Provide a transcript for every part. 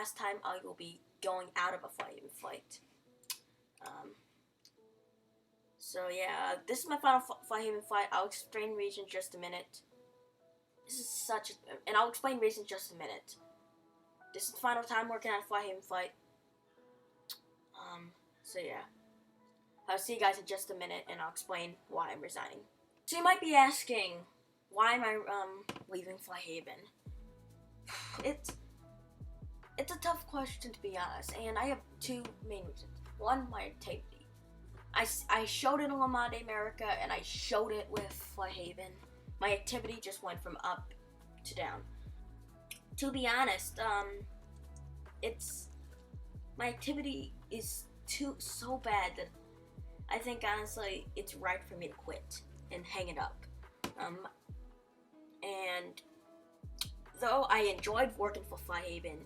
last time I will be going out of a FlyHaven flight. So yeah, this is my final FlyHaven flight. I'll explain reasons in just a minute. This is and I'll explain reasons in just a minute. This is the final time working on a FlyHaven flight. So yeah. I'll see you guys in just a minute, and I'll explain why I'm resigning. So you might be asking, why am I leaving FlyHaven? It's a tough question, to be honest, and I have two main reasons. One, my activity. I showed it in LaMade America, and I showed it with FlyHaven. My activity just went from up to down. To be honest, my activity is so bad that I think honestly it's right for me to quit and hang it up. And though I enjoyed working for FlyHaven,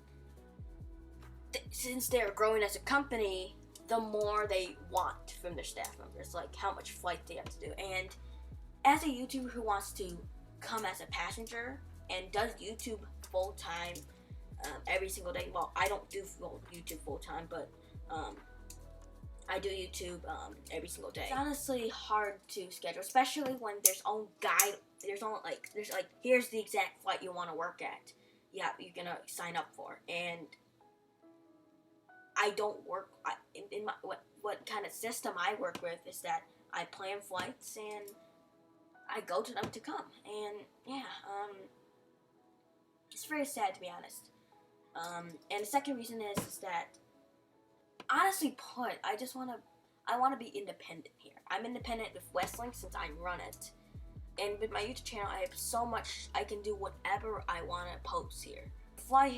since they're growing as a company, the more they want from their staff members, like how much flight they have to do. And as a YouTuber who wants to come as a passenger and does YouTube full time every single day, well, I don't do YouTube full time, but I do YouTube every single day. It's honestly hard to schedule, especially when there's own guide. There's here's the exact flight you want to work at. Yeah, you're gonna sign up for, and I don't work in my what kind of system I work with is that I plan flights and I go to them to come, and yeah, it's very sad, to be honest. And the second reason is that, honestly put, I want to be independent here. I'm independent with Wrestling since I run it, and with my YouTube channel, I have so much. I can do whatever I want to post here.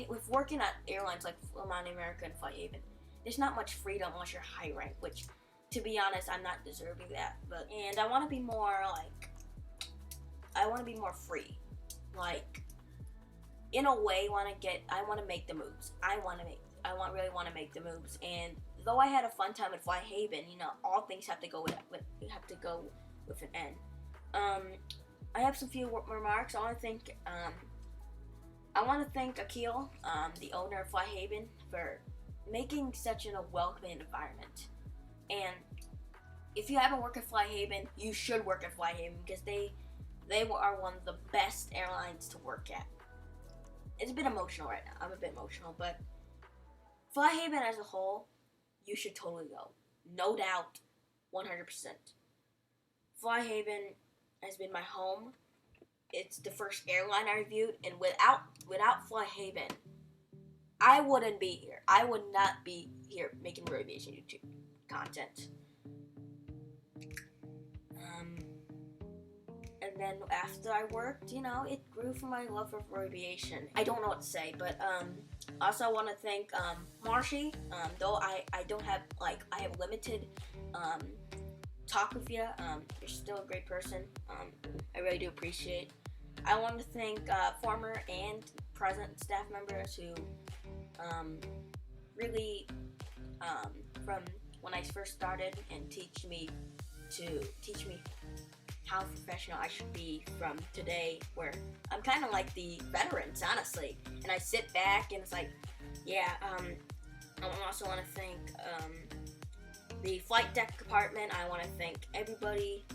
With working at airlines like LaMade America and FlyHaven, there's not much freedom unless you're high rank, which, to be honest, I'm not deserving that. And I want to be more free. Like, in a way, I want to make the moves. I really want to make the moves. And though I had a fun time at FlyHaven, all things have to go with an end. I have some few remarks. I want to thank Akil, the owner of FlyHaven, for making such a welcoming environment. And if you haven't worked at FlyHaven, you should work at FlyHaven, because they are one of the best airlines to work at. It's a bit emotional right now. I'm a bit emotional, but FlyHaven as a whole, you should totally go. No doubt, 100%. FlyHaven has been my home. It's the first airline I reviewed, and without FlyHaven, I wouldn't be here. I would not be here making Ro-Aviation YouTube content. And then after I worked, it grew from my love of Ro-Aviation. I don't know what to say, but also I want to thank Marshy. Though I don't have I have limited talk with you. You're still a great person. I really do appreciate. I want to thank former and present staff members who really from when I first started and teach me how professional I should be from today, where I'm kind of like the veterans, honestly, and I sit back and it's like, yeah. I also want to thank the flight deck department. I want to thank everybody,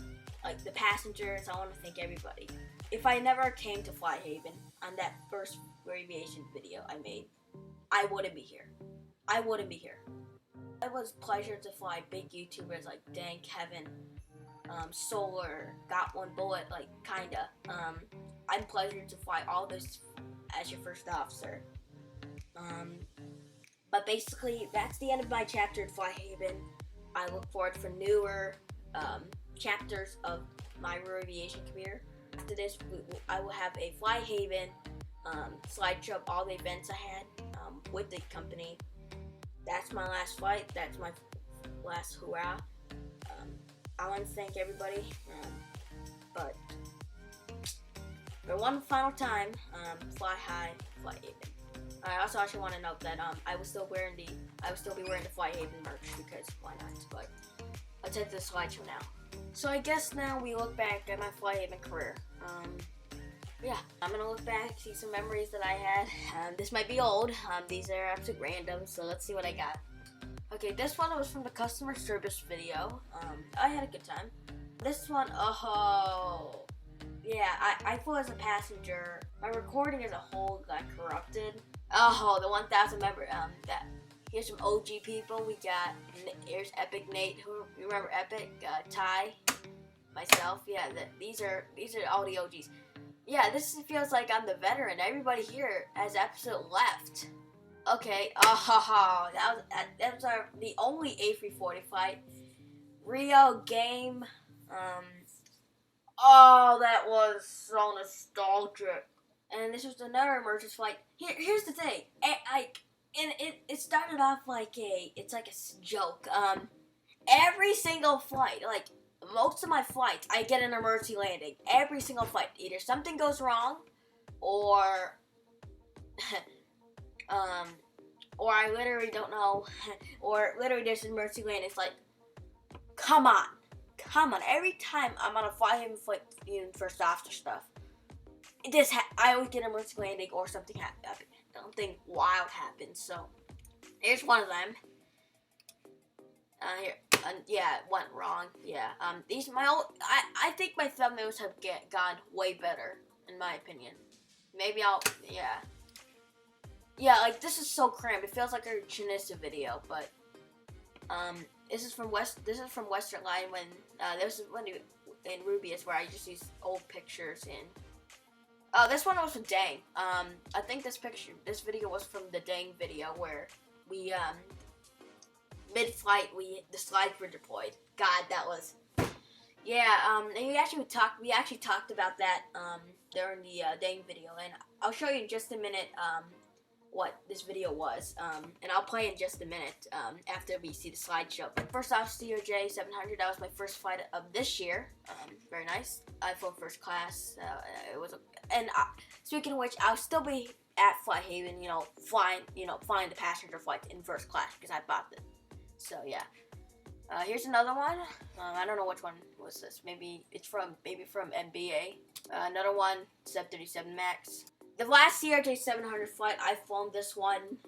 like the passengers. I want to thank everybody. If I never came to FlyHaven on that first Ro-Aviation video I made, I wouldn't be here. It was a pleasure to fly big YouTubers like Dan, Kevin, Solar, Got One Bullet, kinda. I'm pleasured to fly all this as your first officer. But basically, that's the end of my chapter at FlyHaven. I look forward for newer chapters of my Ro-Aviation career. After this, I will have a FlyHaven slideshow of all the events I had with the company. That's my last flight. That's my last hurrah. I want to thank everybody, but for one final time, fly high, FlyHaven. I also actually want to note that I will still be wearing the FlyHaven merch, because why not? But let's head to the slideshow now. So I guess now we look back at my FlyHaven career. Yeah, I'm gonna look back, see some memories that I had. This might be old. These are absolute random, so let's see what I got. Okay, this one was from the customer service video. I had a good time. This one, oh, yeah, I flew as a passenger. My recording as a whole got corrupted. Oh, the 1,000 member, that. Here's some OG people. We got, here's Epic Nate. Who you remember Epic? Ty, myself. Yeah, these are all the OGs. Yeah, this feels like I'm the veteran. Everybody here has episode left. Okay, that was the only A340 flight. Rio game. Oh, that was so nostalgic. And this was another emergency flight. Here's the thing. It started off like it's like a joke. Every single flight, like most of my flights, I get an emergency landing. Every single flight, either something goes wrong, or or I literally don't know, or literally there's an emergency landing. It's like, come on. Every time I'm on a FlyHaven flight, first officer stuff, I always get an emergency landing or something wild happens. So here's one of them. Here, yeah, it went wrong. Yeah, I think my thumbnails have gone way better, in my opinion. Maybe yeah, like this is so cramped. It feels like a Chinesa video, but this is from Western Line when this is when in Rubius where I just use old pictures in. Oh, this one was from Dang. I think this video was from the Dang video where we mid-flight the slides were deployed. God, that was and we actually talked about that during the Dang video, and I'll show you in just a minute what this video was, and I'll play in just a minute after we see the slideshow. First off, CRJ 700. That was my first flight of this year. Very nice. I flew first class. It was, speaking of which, I'll still be at FlyHaven. Flying the passenger flight in first class because I bought it. So yeah. Here's another one. I don't know which one was this. Maybe from NBA. Another one, 737 Max. The last CRJ 700 flight, I've flown this one.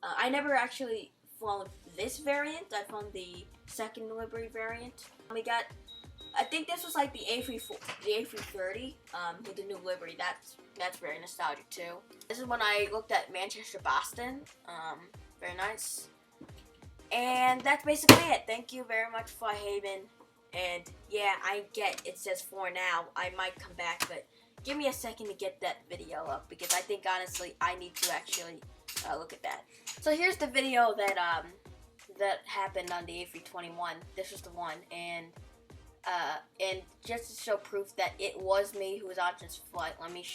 I never actually flown this variant. I flown the second delivery variant. I think this was like the A330 with the new livery. That's very nostalgic too. This is when I looked at Manchester, Boston. Very nice. And that's basically it. Thank you very much, FlyHaven. And yeah, I get it says for now. I might come back, but give me a second to get that video up because I think honestly I need to actually look at that. So here's the video that happened on the A321. This was the one, and just to show proof that it was me who was on this flight. Let me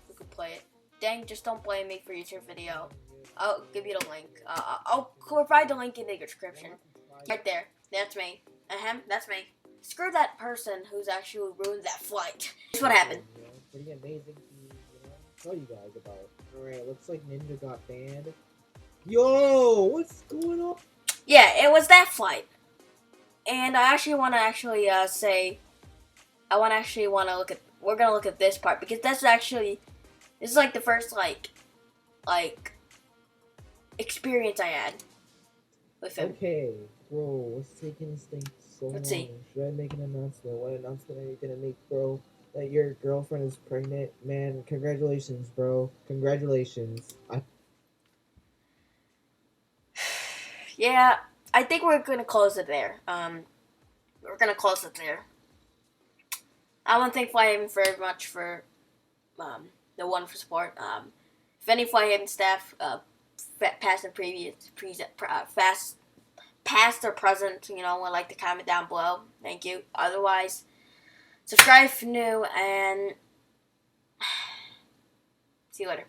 who could play it. Dang, just don't blame me for your video. I'll give you the link. I'll provide the link in the description. Right there. That's me. That's me. Screw that person who's actually ruined that flight. Here's what happened. Pretty amazing to tell you guys about. Alright, looks like Ninja got banned. Yo, what's going on? Yeah, it was that flight. And I actually want to say, we're gonna look at this part because this is like the first like experience I had with him. Okay, bro, what's taking this thing so long? Let's see. Should I make an announcement? What announcement are you gonna make, bro? That your girlfriend is pregnant? Man, congratulations, bro. Congratulations. Yeah, I think we're gonna close it there. We're gonna close it there. I want to thank FlyHaven very much for the wonderful support. If any FlyHaven staff, past or present, would like to comment down below. Thank you. Otherwise, subscribe if you're new, and see you later.